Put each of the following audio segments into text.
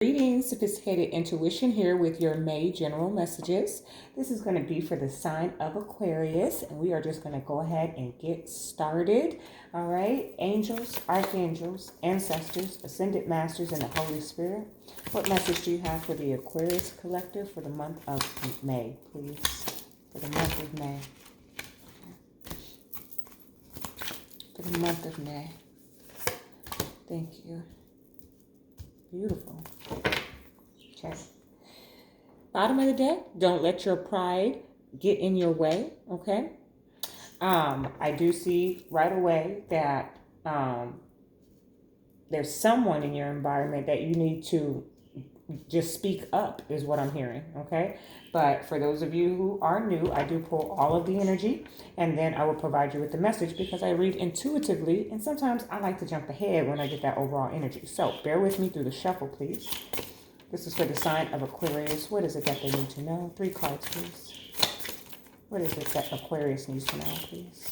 Greetings, Sophisticated Intuition here with your May general messages. This is going to be for the sign of Aquarius, and we are just going to go ahead and get started. All right, angels, archangels, ancestors, ascended masters, and the Holy Spirit. What message do you have for the Aquarius collective for the month of May, please? For the month of May. For the month of May. Thank you. Beautiful. Okay. Bottom of the deck, don't let your pride get in your way, okay? I do see right away that there's someone in your environment that you need to just speak up is what I'm hearing, okay? But for those of you who are new, I do pull all of the energy and then I will provide you with the message because I read intuitively and sometimes I like to jump ahead when I get that overall energy. So bear with me through the shuffle, please. This is for the sign of Aquarius. What is it that they need to know? 3 cards, please. What is it that Aquarius needs to know, please?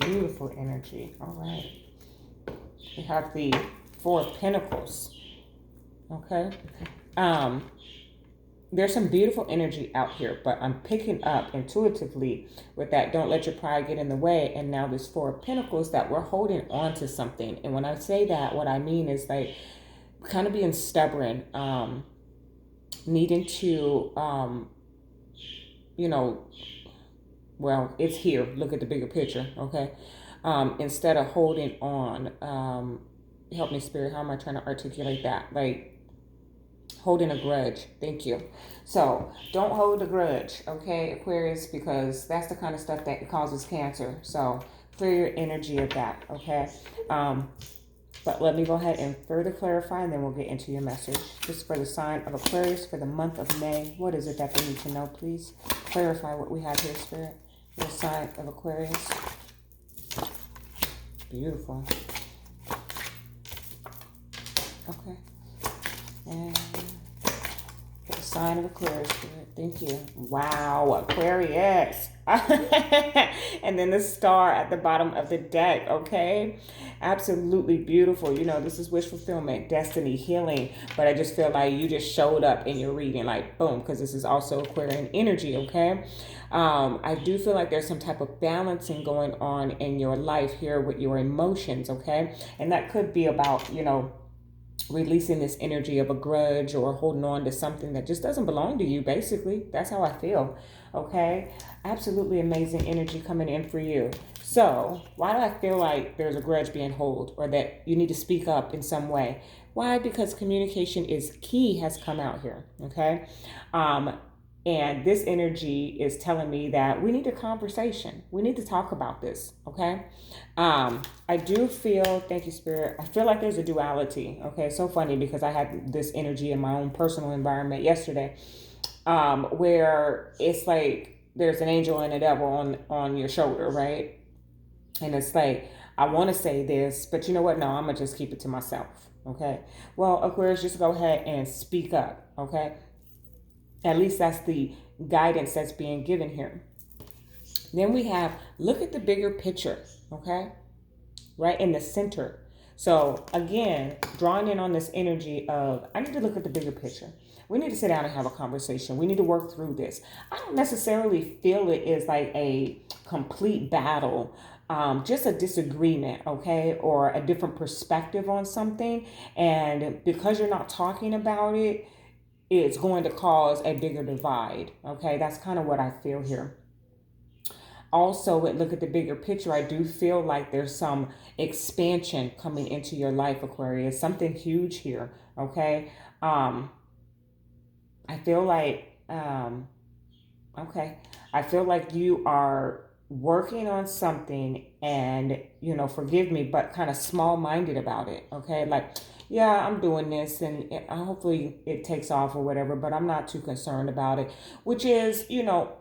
Beautiful energy. All right. We have the 4 of Pentacles. Okay. There's some beautiful energy out here, but I'm picking up intuitively with that don't let your pride get in the way. And now this 4 of Pentacles that we're holding on to something. And when I say that, what I mean is like kind of being stubborn, needing to, well, it's here. Look at the bigger picture, okay? Instead of holding on, help me, Spirit, how am I trying to articulate that? Like holding a grudge. Thank you. So don't hold a grudge, okay, Aquarius, because that's the kind of stuff that causes cancer. So clear your energy of that, okay? But let me go ahead and further clarify, and then we'll get into your message. This is for the sign of Aquarius for the month of May. What is it that they need to know, please? Clarify what we have here, Spirit. For the sign of Aquarius. Beautiful. Okay. And for the sign of Aquarius, Spirit. Thank you. Wow, Aquarius. And then the star at the bottom of the deck, okay? Absolutely beautiful. You know, this is wish fulfillment, destiny, healing. But I just feel like you just showed up in your reading, like, boom, because this is also Aquarian energy, okay? I do feel like there's some type of balancing going on in your life here with your emotions, okay? And that could be about, releasing this energy of a grudge or holding on to something that just doesn't belong to you, basically. That's how I feel, okay? Absolutely amazing energy coming in for you. So why do I feel like there's a grudge being held or that you need to speak up in some way? Why? Because communication is key has come out here, okay? And this energy is telling me that we need a conversation. We need to talk about this, okay? I do feel, thank you, Spirit, I feel like there's a duality, okay? It's so funny because I had this energy in my own personal environment yesterday where it's like there's an angel and a devil on your shoulder, right? And it's like, I want to say this, but you know what? No, I'm going to just keep it to myself, okay? Well, Aquarius, just go ahead and speak up, okay? At least that's the guidance that's being given here. Then we have, look at the bigger picture, okay? Right in the center. So again, drawing in on this energy of, I need to look at the bigger picture. We need to sit down and have a conversation. We need to work through this. I don't necessarily feel it is like a complete battle, just a disagreement, okay? Or a different perspective on something. And because you're not talking about it, it's going to cause a bigger divide. Okay, that's kind of what I feel here. Also, look at the bigger picture. I do feel like there's some expansion coming into your life, Aquarius. Something huge here. Okay, I feel like I feel like you are working on something, and forgive me, but kind of small-minded about it. Okay, like, yeah, I'm doing this and hopefully it takes off or whatever, but I'm not too concerned about it, which is,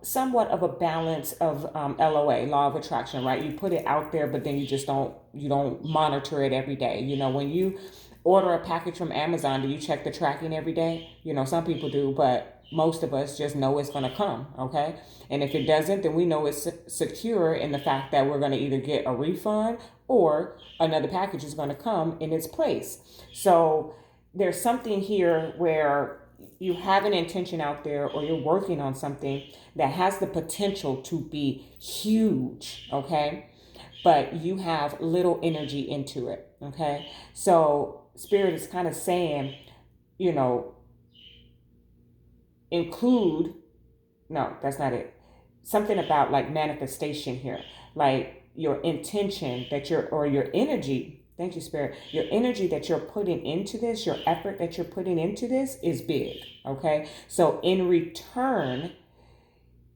somewhat of a balance of LOA, law of attraction, right? You put it out there, but then you don't monitor it every day. When you order a package from Amazon, do you check the tracking every day? You know, some people do, but most of us just know it's going to come, okay? And if it doesn't, then we know it's secure in the fact that we're going to either get a refund or another package is going to come in its place. So there's something here where you have an intention out there, or you're working on something that has the potential to be huge, okay? But you have little energy into it, okay? So Spirit is kind of saying, you know, include, no, that's not it. Something about like manifestation here, like your intention that you're, or your energy. Thank you, Spirit. Your energy that you're putting into this, your effort that you're putting into this is big, okay? So in return,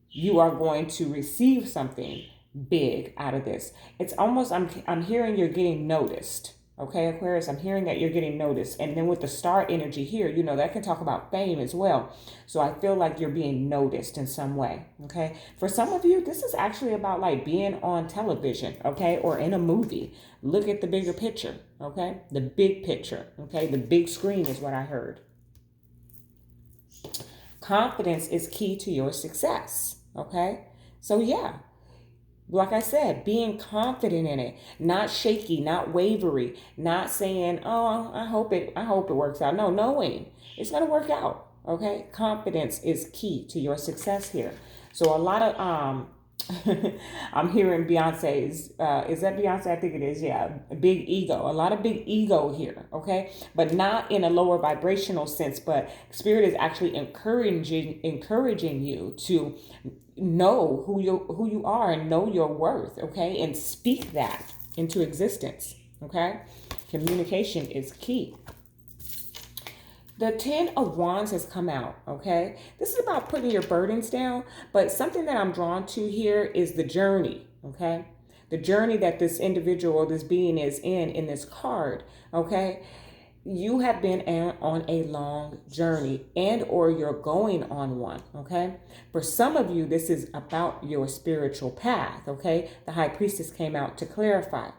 you are going to receive something big out of this. It's almost, I'm hearing you're getting noticed. Okay, Aquarius, I'm hearing that you're getting noticed. And then with the star energy here, you know, that can talk about fame as well. So I feel like you're being noticed in some way. Okay. For some of you, this is actually about like being on television, okay, or in a movie. Look at the bigger picture. Okay. The big picture. Okay. The big screen is what I heard. Confidence is key to your success. Okay. So yeah. Like I said, being confident in it, not shaky, not wavery, not saying, "Oh, I hope it works out." No, knowing it's gonna work out. Okay, confidence is key to your success here. So a lot of I'm hearing Beyonce's. Is that Beyonce? I think it is. Yeah, big ego. A lot of big ego here. Okay, but not in a lower vibrational sense. But Spirit is actually encouraging you to know who you are and know your worth, okay, and speak that into existence. Okay, communication is key. The 10 of Wands has come out, okay? This is about putting your burdens down, but something that I'm drawn to here is the journey, okay? The journey that this individual or this being is in this card, okay? You have been on a long journey, and or you're going on one, okay? For some of you, this is about your spiritual path, okay? The High Priestess came out to clarify.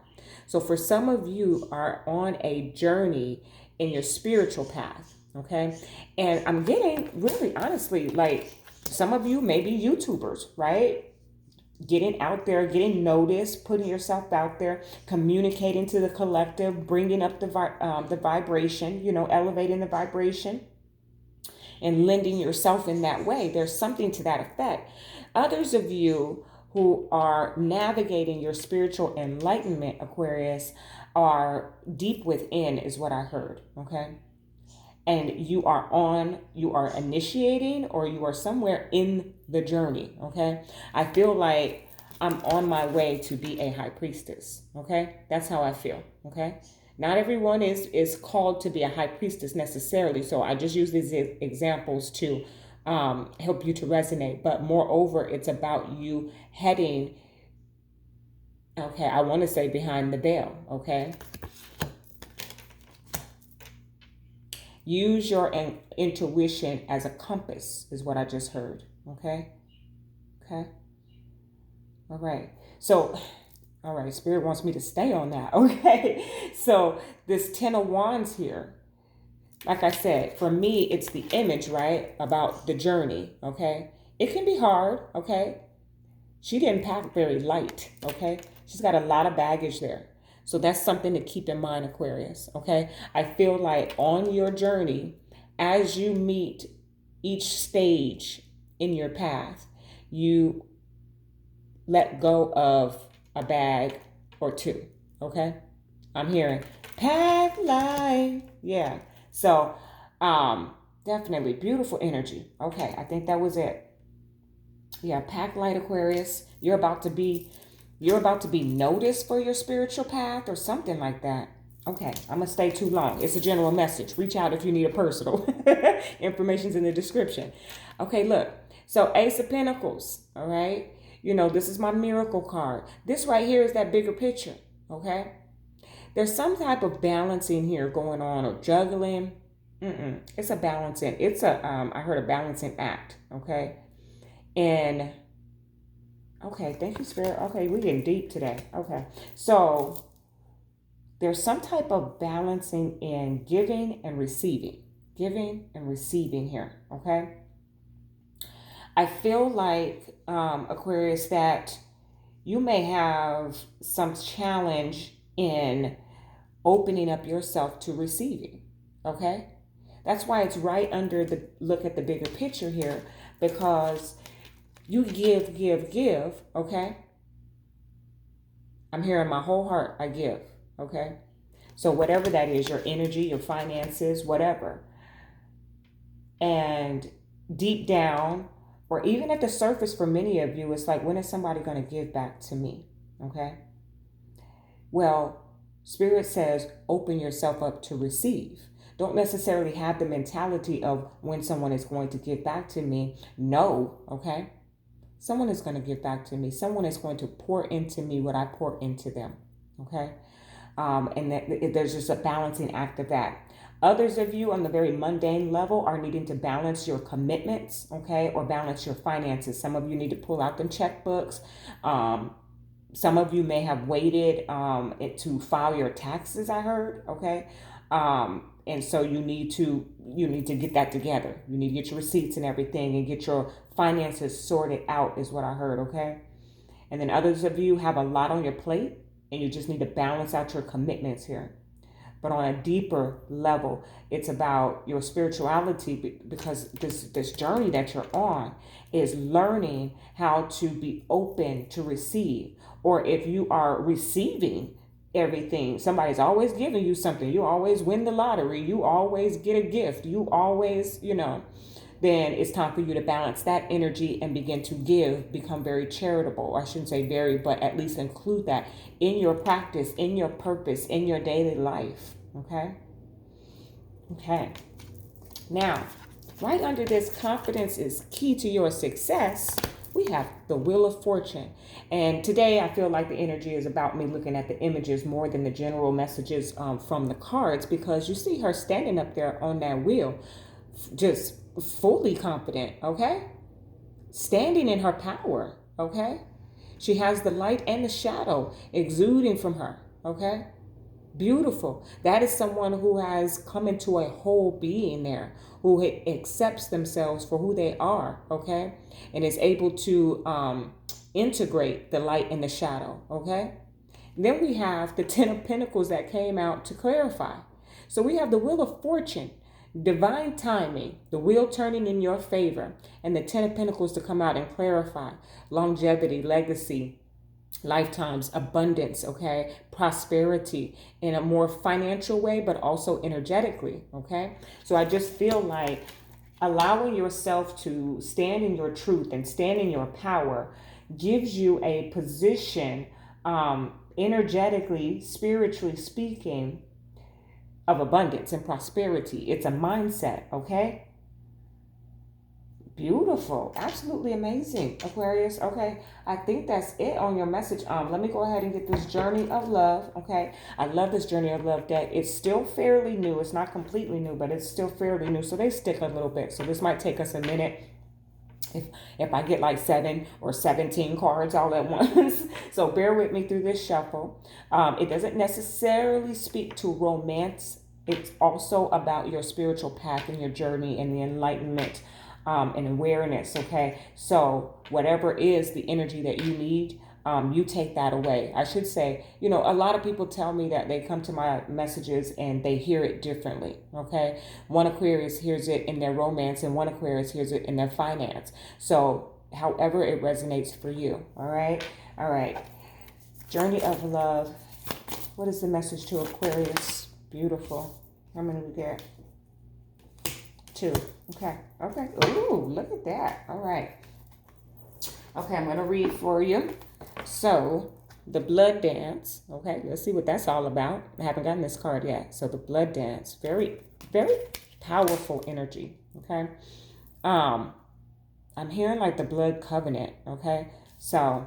So for some of you are on a journey in your spiritual path, okay? And I'm getting, really honestly, like some of you may be YouTubers, right? Getting out there, getting noticed, putting yourself out there, communicating to the collective, bringing up the vibration, you know, elevating the vibration and lending yourself in that way. There's something to that effect. Others of you who are navigating your spiritual enlightenment, Aquarius, are deep within is what I heard, okay? And you are initiating, or you are somewhere in the journey, okay? I feel like I'm on my way to be a High Priestess, okay? That's how I feel, okay? Not everyone is called to be a High Priestess necessarily, so I just use these examples to help you to resonate. But moreover, it's about you heading, okay, I want to say behind the veil, okay? Use your intuition as a compass is what I just heard. Okay. Okay. All right. So, all right. Spirit wants me to stay on that. Okay. So this 10 of Wands here, like I said, for me, it's the image, right? About the journey. Okay. It can be hard. Okay. She didn't pack very light. Okay. She's got a lot of baggage there. So that's something to keep in mind, Aquarius, okay? I feel like on your journey, as you meet each stage in your path, you let go of a bag or two, okay? I'm hearing path light. Yeah. So definitely beautiful energy. Okay, I think that was it. Yeah, pack light, Aquarius. You're about to be noticed for your spiritual path or something like that. Okay, I'm going to stay too long. It's a general message. Reach out if you need a personal. Information's in the description. Okay, look. So Ace of Pentacles, all right? You know, this is my miracle card. This right here is that bigger picture, okay? There's some type of balancing here going on, or juggling. It's a balancing. It's I heard a balancing act, okay? And okay, thank you, Spirit. Okay, we're getting deep today. Okay, so there's some type of balancing in giving and receiving. Giving and receiving here, okay? I feel like, Aquarius, that you may have some challenge in opening up yourself to receiving, okay? That's why it's right under the look at the bigger picture here, because you give, okay? I'm here in my whole heart, I give, okay? So whatever that is, your energy, your finances, whatever. And deep down, or even at the surface for many of you, it's like, when is somebody going to give back to me? Okay? Well, Spirit says, open yourself up to receive. Don't necessarily have the mentality of when someone is going to give back to me. No, okay? Someone is going to give back to me. Someone is going to pour into me what I pour into them, okay? And there's just a balancing act of that. Others of you on the very mundane level are needing to balance your commitments, okay, or balance your finances. Some of you need to pull out them checkbooks. Some of you may have waited to file your taxes, I heard, okay? And so you need to get that together. You need to get your receipts and everything and get your finances sorted out is what I heard, okay? And then others of you have a lot on your plate and you just need to balance out your commitments here. But on a deeper level, it's about your spirituality, because this journey that you're on is learning how to be open to receive. Or if you are receiving everything, somebody's always giving you something. You always win the lottery. You always get a gift. You always, then it's time for you to balance that energy and begin to give, become very charitable. I shouldn't say very, but at least include that in your practice, in your purpose, in your daily life. Okay? Okay. Now, right under this, confidence is key to your success, we have the Wheel of Fortune. And today I feel like the energy is about me looking at the images more than the general messages from the cards, because you see her standing up there on that wheel, just fully confident, okay? Standing in her power, okay? She has the light and the shadow exuding from her, okay? Beautiful. That is someone who has come into a whole being there, who accepts themselves for who they are, okay? And is able to integrate the light and the shadow, okay? Then we have the Ten of Pentacles that came out to clarify. So we have the Wheel of Fortune, divine timing, the wheel turning in your favor, and the Ten of Pentacles to come out and clarify longevity, legacy, lifetimes, abundance, okay, prosperity in a more financial way, but also energetically, okay? So I just feel like allowing yourself to stand in your truth and stand in your power gives you a position, energetically, spiritually speaking, of abundance and prosperity. It's a mindset, okay? Beautiful. Absolutely amazing, Aquarius. Okay, I think that's it on your message. Let me go ahead and get this Journey of Love, okay? I love this Journey of Love deck. It's still fairly new. It's not completely new, but it's still fairly new, so they stick a little bit. So this might take us a minute if I get like 7 or 17 cards all at once. So bear with me through this shuffle. It doesn't necessarily speak to romance. It's also about your spiritual path and your journey and the enlightenment and awareness, okay? So whatever is the energy that you need, you take that away. I should say, a lot of people tell me that they come to my messages and they hear it differently, okay? One Aquarius hears it in their romance and one Aquarius hears it in their finance. So however it resonates for you, all right? All right. Journey of Love. What is the message to Aquarius? Beautiful. How many we get? 2. Okay. Ooh, look at that. All right. Okay, I'm going to read for you. So, the Blood Dance. Okay, let's see what that's all about. I haven't gotten this card yet. So, the Blood Dance. Very, very powerful energy. Okay. I'm hearing like the Blood Covenant. Okay. So,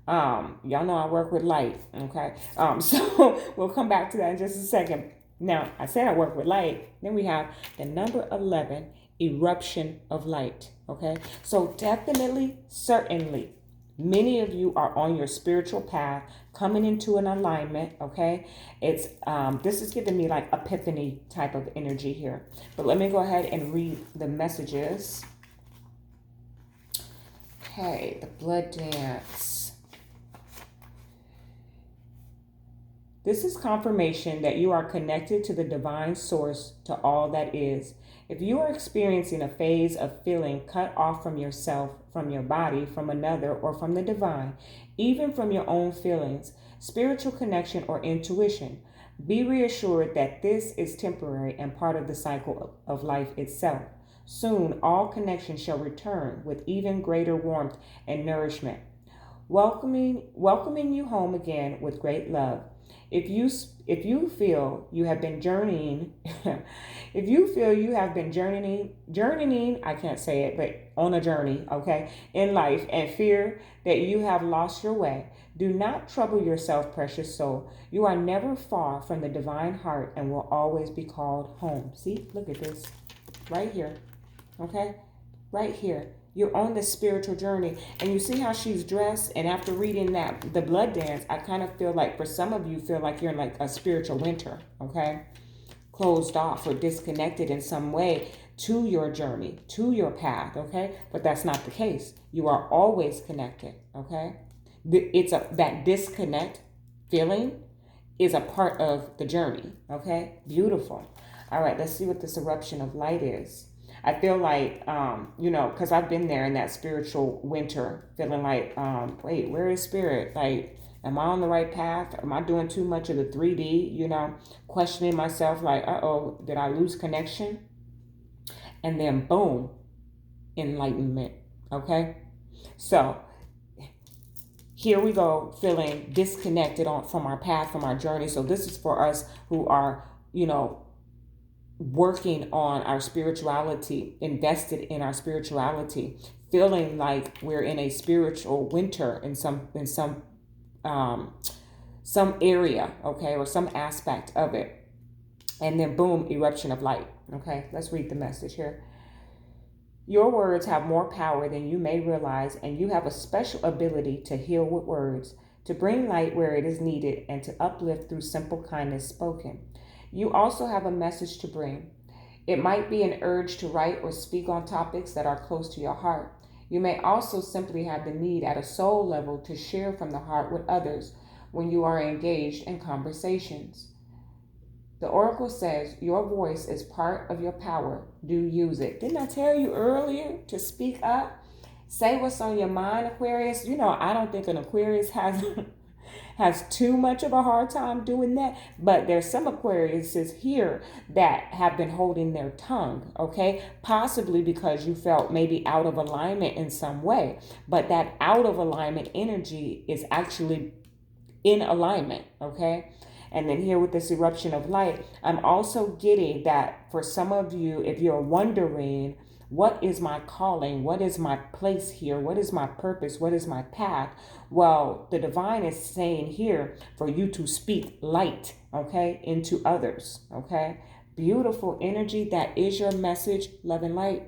y'all know I work with light. Okay. So, we'll come back to that in just a second. Now, I said I work with light. Then we have the number 11, eruption of light. Okay. So definitely, certainly, Many of you are on your spiritual path, coming into an alignment, okay? It's this is giving me like epiphany type of energy here. But let me go ahead and read the messages. Okay, the blood dance. This is confirmation that you are connected to the divine source, to all that is. If you are experiencing a phase of feeling cut off from yourself, from your body, from another, or from the divine, even from your own feelings, spiritual connection, or intuition, be reassured that this is temporary and part of the cycle of life itself. Soon, all connections shall return with even greater warmth and nourishment, welcoming you home again with great love. If you feel you have been journeying, if you feel you have been journeying, I can't say it, but on a journey, okay, in life, and fear that you have lost your way, do not trouble yourself, precious soul. You are never far from the divine heart and will always be called home. See, look at this right here, okay, right here. You're on this spiritual journey, and you see how she's dressed. And after reading that, the blood dance, I kind of feel like for some of you feel like you're in like a spiritual winter, okay? Closed off or disconnected in some way to your journey, to your path, okay? But that's not the case. You are always connected, okay? That disconnect feeling is a part of the journey, okay? Beautiful. All right, let's see what this eruption of light is. I feel like, because I've been there in that spiritual winter, feeling like, wait, where is spirit? Like, am I on the right path? Am I doing too much of the 3D, questioning myself like, uh-oh, did I lose connection? And then boom, enlightenment, okay? So here we go, feeling disconnected from our path, from our journey. So this is for us who are, working on our spirituality, invested in our spirituality, feeling like we're in a spiritual winter in some area, okay, or some aspect of it. And then boom, eruption of light. Okay, let's read the message here. Your words have more power than you may realize, and you have a special ability to heal with words, to bring light where it is needed, and to uplift through simple kindness spoken. You also have a message to bring. It might be an urge to write or speak on topics that are close to your heart. You may also simply have the need at a soul level to share from the heart with others when you are engaged in conversations. The oracle says your voice is part of your power. Do use it. Didn't I tell you earlier to speak up? Say what's on your mind, Aquarius. I don't think an Aquarius has too much of a hard time doing that, but there's some Aquariuses here that have been holding their tongue, okay? Possibly because you felt maybe out of alignment in some way, but that out of alignment energy is actually in alignment, okay? And then here with this eruption of light, I'm also getting that for some of you, if you're wondering, what is my calling? What is my place here? What is my purpose? What is my path? Well, the divine is saying here for you to speak light, okay, into others, okay? Beautiful energy. That is your message, love and light.